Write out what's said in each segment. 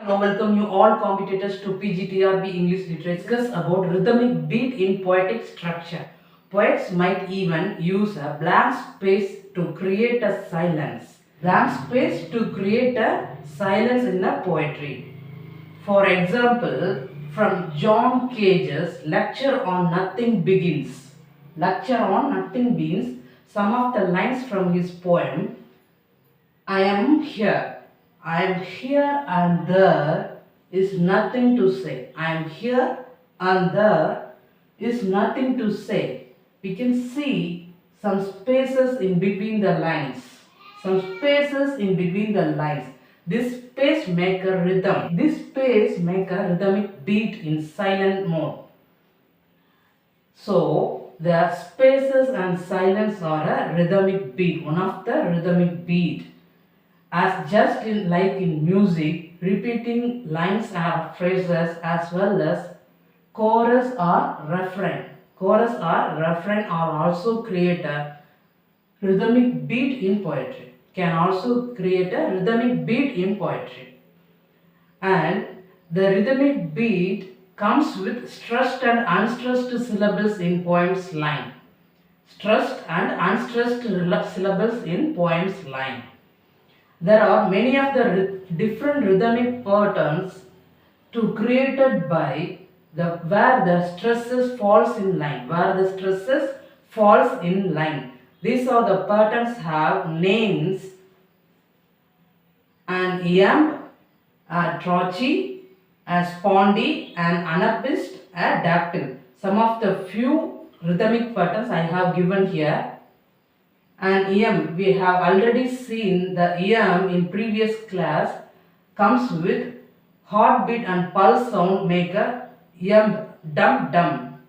Hello, welcome you all competitors to PGTRB English Literature. Discuss about rhythmic beat in poetic structure. Poets might even use a blank space to create a silence. Blank space to create a silence in a poetry. For example, from John Cage's Lecture on Nothing Begins. Lecture on Nothing Begins. Some of the lines from his poem, I am here. I am here and there is nothing to say. I am here and there is nothing to say. We can see some spaces in between the lines. Some spaces in between the lines. This space make a rhythm. This space make a rhythmic beat in silent mode. So the spaces and silence are a rhythmic beat. One of the rhythmic beat. As just like in music, repeating lines or phrases as well as chorus or refrain. Chorus or refrain are also create a rhythmic beat in poetry. Can also create a rhythmic beat in poetry. And the rhythmic beat comes with stressed and unstressed syllables in poem's line. Stressed and unstressed syllables in poem's line. There are many of the different rhythmic patterns to created by the where the stresses falls in line. Where the stresses falls in line. These are the patterns have names an iamb, a trochee, a spondy, an anapist, a dactyl. Some of the few rhythmic patterns I have given here. And iamb, we have already seen the iamb in previous class comes with heartbeat and pulse sound maker iamb dum dum.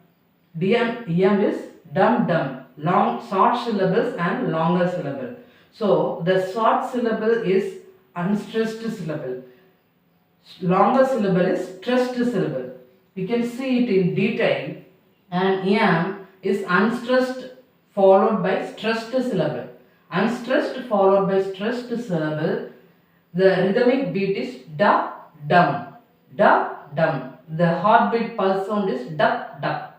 Iamb is dum dum, long short syllables and longer syllable. So the short syllable is unstressed syllable. Longer syllable is stressed syllable. We can see it in detail. And iamb is unstressed followed by stressed syllable. Unstressed followed by stressed syllable. The rhythmic beat is da dum. Da dum. The heartbeat pulse sound is da da.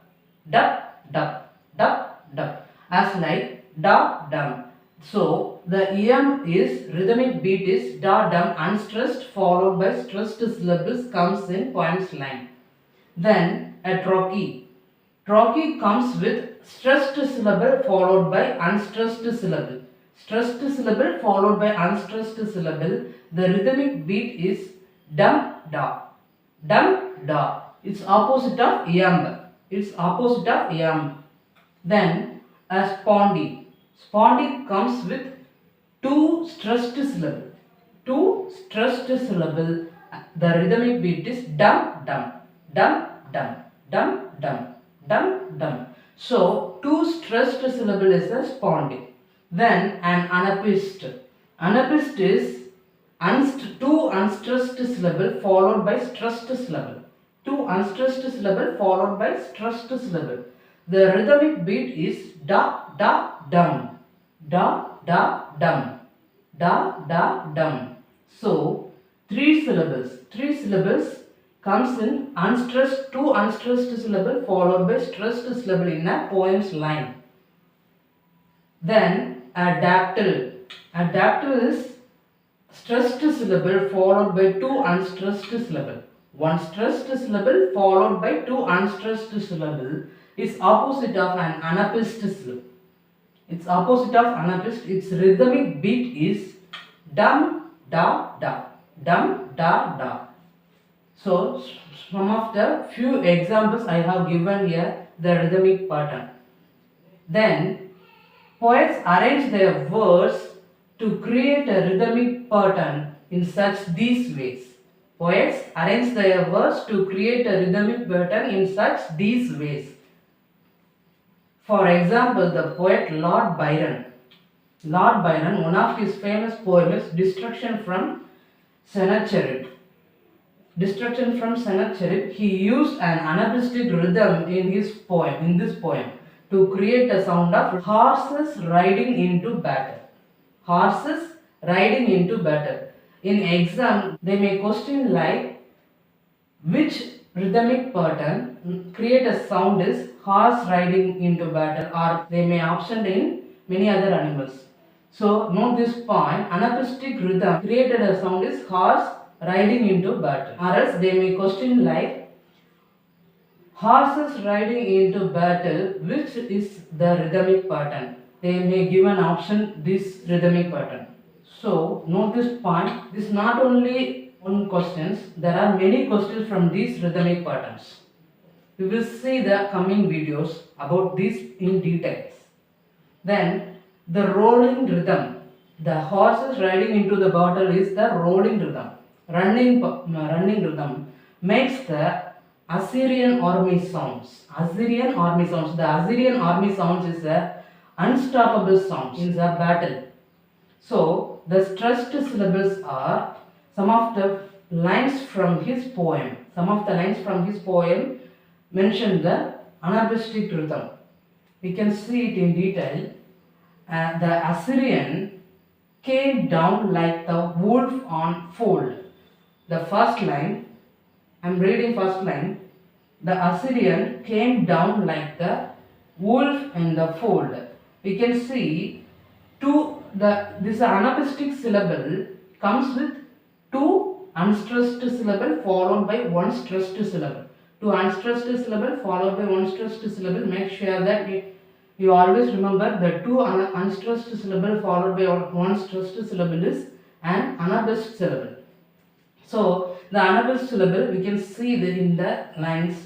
Da da. Da da. As like da dum. So the iamb is rhythmic beat is da dum unstressed followed by stressed syllables comes in poem's line. Then a trochee. Trochee comes with stressed syllable followed by unstressed syllable. Stressed syllable followed by unstressed syllable. The rhythmic beat is dum da. Dum da. It's opposite of iamb. It's opposite of iamb. Then a spondy. Spondy comes with two stressed syllable. Two stressed syllable. The rhythmic beat is dum dum. Dum dum. Dum dum. Dum dum. So two stressed syllable is a spondy. Then an anapist. Anapist is two unstressed syllable followed by stressed syllable. Two unstressed syllable followed by stressed syllable. The rhythmic beat is da da dum. Da da dum. Da da dum. So three syllables. Three syllables comes in unstressed, two unstressed syllable followed by stressed syllable in a poem's line. Then a dactyl. A dactyl is stressed syllable followed by two unstressed syllable. One stressed syllable followed by two unstressed syllable is opposite of an anapist syllable. It's opposite of anapist. Its rhythmic beat is dum da da. Dum da da. So some of the few examples I have given here the rhythmic pattern. Then poets arrange their words to create a rhythmic pattern in such these ways. Poets arrange their words to create a rhythmic pattern in such these ways. For example, the poet Lord Byron. Lord Byron, one of his famous poems is Destruction from Sennacherib. Destruction from Sennacherib, he used an anapistic rhythm in this poem to create a sound of horses riding into battle. Horses riding into battle. In exam, they may question like which rhythmic pattern create a sound is horse riding into battle, or they may option in many other animals. So note this point, anapistic rhythm created a sound is horse riding into battle, or else they may question like horses riding into battle, which is the rhythmic pattern. They may give an option this rhythmic pattern. So note this point, this is not only one questions, there are many questions from these rhythmic patterns. We will see the coming videos about this in details. Then the rolling rhythm. The horses riding into the battle is the rolling rhythm. Running rhythm makes the Assyrian army sounds. Assyrian army sounds. The Assyrian army sounds is a unstoppable sound in the battle. So the stressed syllables are some of the lines from his poem. Some of the lines from his poem mention the anapistic rhythm. We can see it in detail. The Assyrian came down like the wolf on fold. The first line, I am reading first line. The Assyrian came down like the wolf in the fold. We can see this anapistic syllable comes with two unstressed syllable followed by one stressed syllable. Two unstressed syllable followed by one stressed syllable. Make sure that you always remember the two unstressed syllable followed by one stressed syllable is an anabased syllable. So the anabased syllable we can see in the lines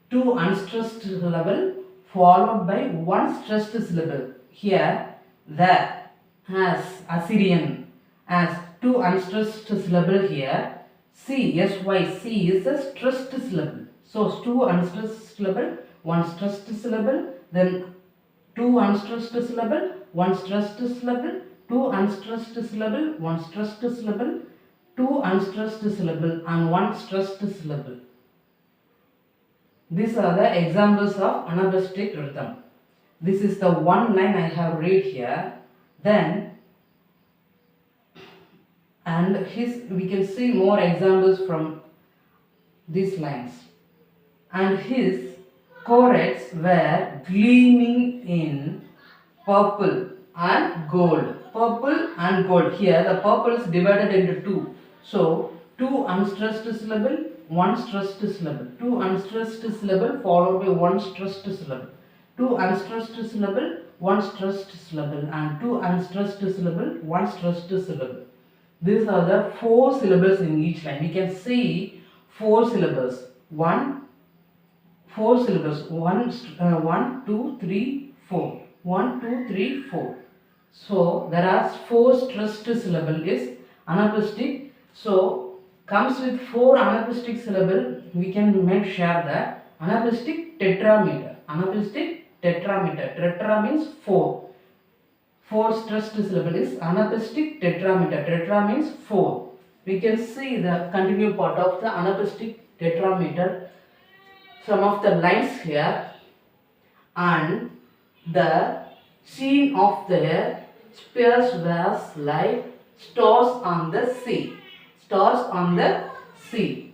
two unstressed syllable followed by one stressed syllable. Here the has Assyrian as two unstressed syllable here. C is a stressed syllable. So two unstressed syllable, one stressed syllable, then two unstressed syllable, one stressed syllable, two unstressed syllable, one stressed syllable, two unstressed syllable and one stressed syllable. These are the examples of anabastic rhythm. This is the one line I have read here. Then we can see more examples from these lines. And his chords were gleaming in purple and gold. Purple and gold. Here the purple is divided into two. So two unstressed syllable, one stressed syllable. Two unstressed syllable followed by one stressed syllable. Two unstressed syllable, one stressed syllable, and two unstressed syllable, one stressed syllable. These are the four syllables in each line. We can see four syllables. Four syllables. 1, 2, 3, 4. 1, 2, 3, 4. So there are four stressed syllable is anapistic. So comes with four anapistic syllable. We can make sure that anapistic tetrameter. Anapistic tetrameter. Tetra means four. Four stressed syllable is anapistic tetrameter. Tetra means four. We can see the continued part of the anapistic tetrameter. Some of the lines here and the scene of the spears was like stars on the sea. Stars on the sea.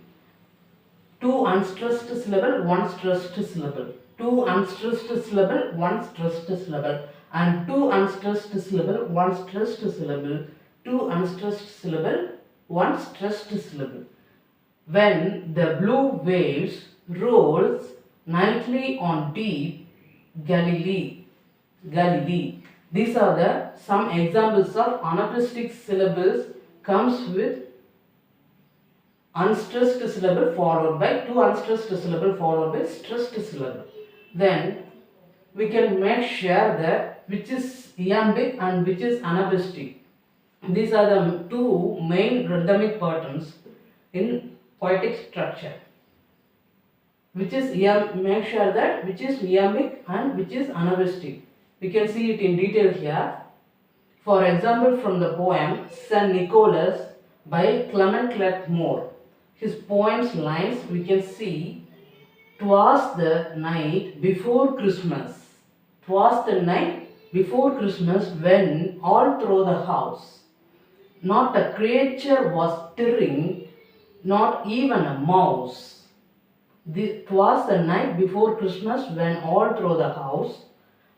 Two unstressed syllable, one stressed syllable. Two unstressed syllable, one stressed syllable. And two unstressed syllable, one stressed syllable. Two unstressed syllable, one stressed syllable. When the blue waves rolls nightly on deep Galilee. These are the some examples of anapistic syllables comes with unstressed syllable followed by two unstressed syllable followed by stressed syllable. Then we can make sure that which is iambic and which is anapistic. These are the two main rhythmic patterns in poetic structure. Which is make sure that which is iambic and which is anapistic. We can see it in detail here. For example, from the poem St. Nicholas by Clement Clarke Moore. His poem's lines we can see, 'Twas the night before Christmas. 'Twas the night before Christmas when all through the house Not a creature was stirring, not even a mouse. It was the night before Christmas when all through the house,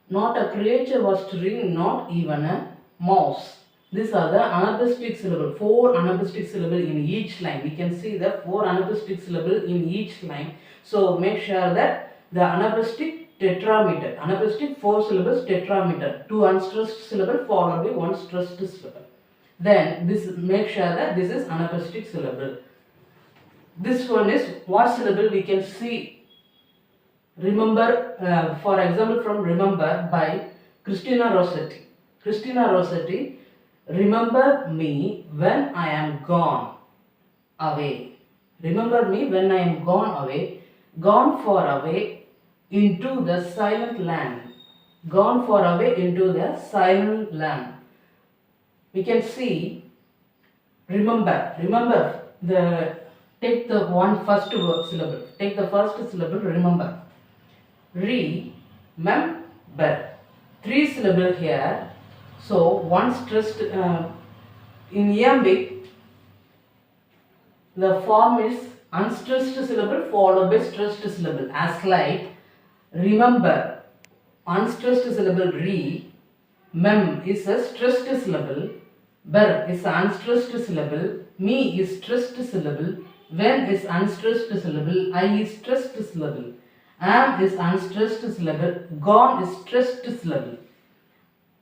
not a creature was stirring, not even a mouse. These are the anapaestic syllable, 4 anapaestic syllable in each line. We can see the 4 anapaestic syllable in each line. So make sure that the anapaestic tetrameter, anapaestic 4 syllables tetrameter, 2 unstressed syllable followed by 1 stressed syllable. Then this, make sure that this is anapaestic syllable. This one is what syllable we can see. Remember, for example, from Remember by Christina Rossetti. Christina Rossetti, remember me when I am gone away. Remember me when I am gone away, gone far away into the silent land. Gone far away into the silent land. We can see remember. Remember, take the one first syllable. Take the first syllable, remember. Remember. 3 syllable here. So one stressed in iambic. The form is unstressed syllable followed by stressed syllable. As like remember, unstressed syllable mem is a stressed syllable. Ber is an unstressed syllable. Me is stressed syllable. When is unstressed syllable. I is stressed syllable. Am is unstressed syllable. Gone is stressed syllable.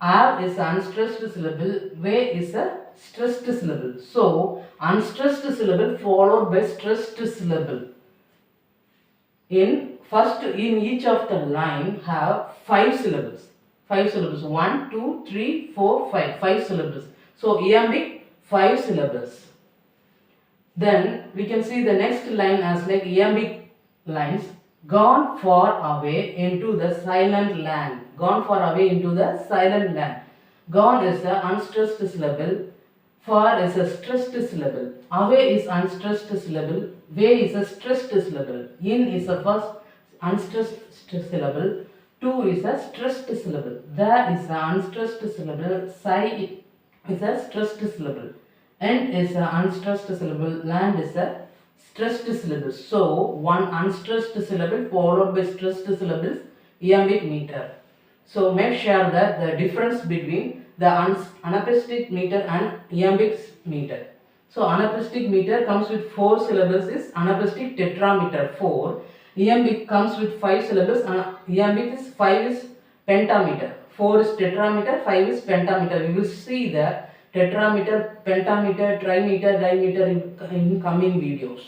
Are is unstressed syllable. Way is a stressed syllable. So unstressed syllable followed by stressed syllable. In each of the line have 5 syllables. 5 syllables. 1, 2, 3, 4, 5. 5 syllables. So iambic 5 syllables. Then we can see the next line as like iambic lines. Gone far away into the silent land. Gone far away into the silent land. Gone is the unstressed syllable. Far is a stressed syllable. Away is unstressed syllable. Way is a stressed syllable. In is the first unstressed syllable. To is a stressed syllable. There is an unstressed syllable. Side is a stressed syllable. End is an unstressed syllable. Land is a stressed syllable. So one unstressed syllable followed by stressed syllables, iambic meter. So make sure that the difference between the anapaestic meter and iambic meter. So anapaestic meter comes with 4 syllables is anapaestic tetrameter 4. Iambic comes with 5 syllables and iambic is 5 is pentameter. 4 is tetrameter, 5 is pentameter. We will see the tetrameter, pentameter, trimeter, dimeter in coming videos.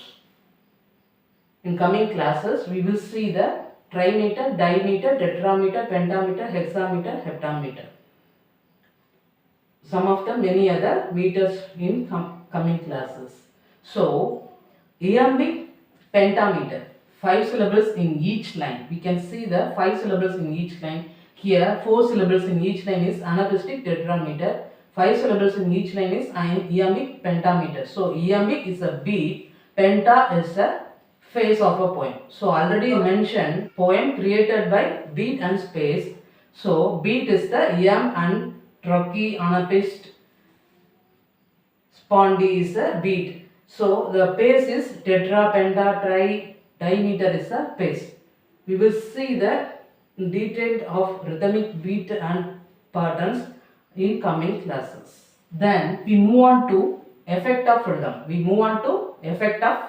In coming classes, we will see the trimeter, dimeter, tetrameter, pentameter, hexameter, heptameter. Some of the many other meters in coming classes. So, iambic pentameter, 5 syllables in each line. We can see the 5 syllables in each line. Here, 4 syllables in each line is anapaestic tetrameter. 5 syllables in each line is iambic pentameter. So, iambic is a beat, penta is a phase of a poem. So, already mentioned poem created by beat and space. So, beat is the iamb and trochee, anapaest, spondi is a beat. So, the pace is tetra, penta, tri, dimeter is a pace. We will see the detail of rhythmic beat and patterns in coming classes. Then we move on to effect of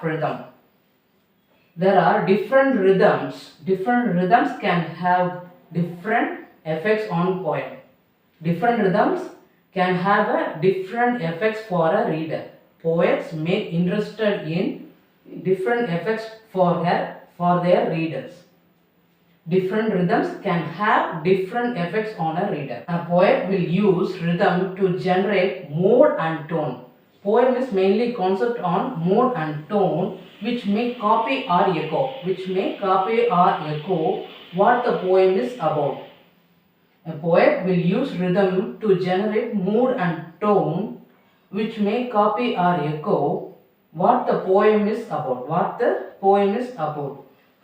rhythm. There are different rhythms. Different rhythms can have different effects on poem. Different rhythms can have a different effects for a reader. Poets may interested in different effects for their readers. Different rhythms can have different effects on a reader. A poet will use rhythm to generate mode and tone. Poem is mainly concept on mode and tone, which may copy or echo. What the poem is about. A poet will use rhythm to generate mood and tone, which may copy or echo what the poem is about.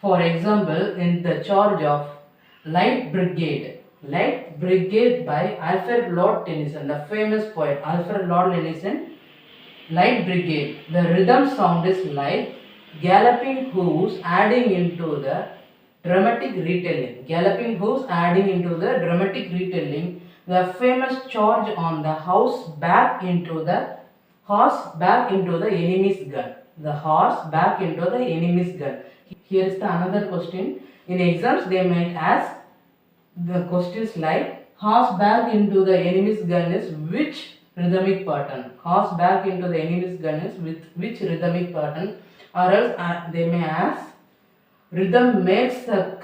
For example, in The Charge of Light Brigade by Alfred Lord Tennyson, the famous poet Alfred Lord Tennyson Light brigade. The rhythm sound is like galloping hooves adding into the dramatic retelling. Galloping hooves adding into the dramatic retelling. The famous charge on the horse back into the enemy's gun. The horse back into the enemy's gun. Here is the another question. In exams they might ask the questions like horse back into the enemy's gun is which rhythmic pattern? Horse back into the enemy's gun is with which rhythmic pattern? Or else they may ask rhythm makes the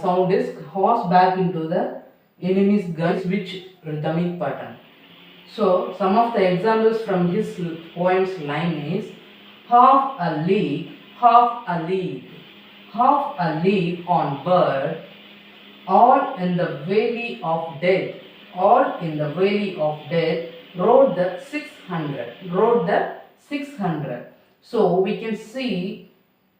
sound is horse back into the enemy's gun is which rhythmic pattern? So some of the examples from his poem's line is half a league, half a league, half a league on bird, all in the valley of death, all in the valley of death, rode the 600. So we can see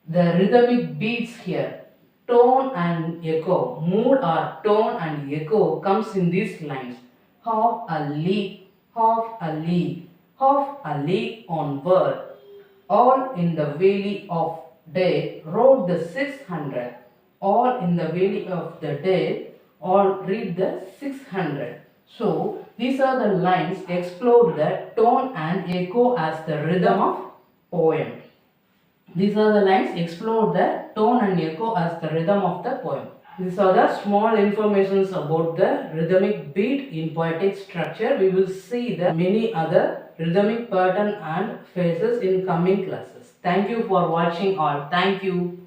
the rhythmic beats here. Tone and echo, mood or tone and echo comes in these lines. Half a league, half a league, half a league onward, all in the valley of death, rode the 600. All in the valley of the dead, all read the 600. So these are the lines explore the tone and echo as the rhythm of poem. These are the lines explore the tone and echo as the rhythm of the poem. These are the small informations about the rhythmic beat in poetic structure. We will see the many other rhythmic pattern and phases in coming classes. Thank you for watching all. Thank you.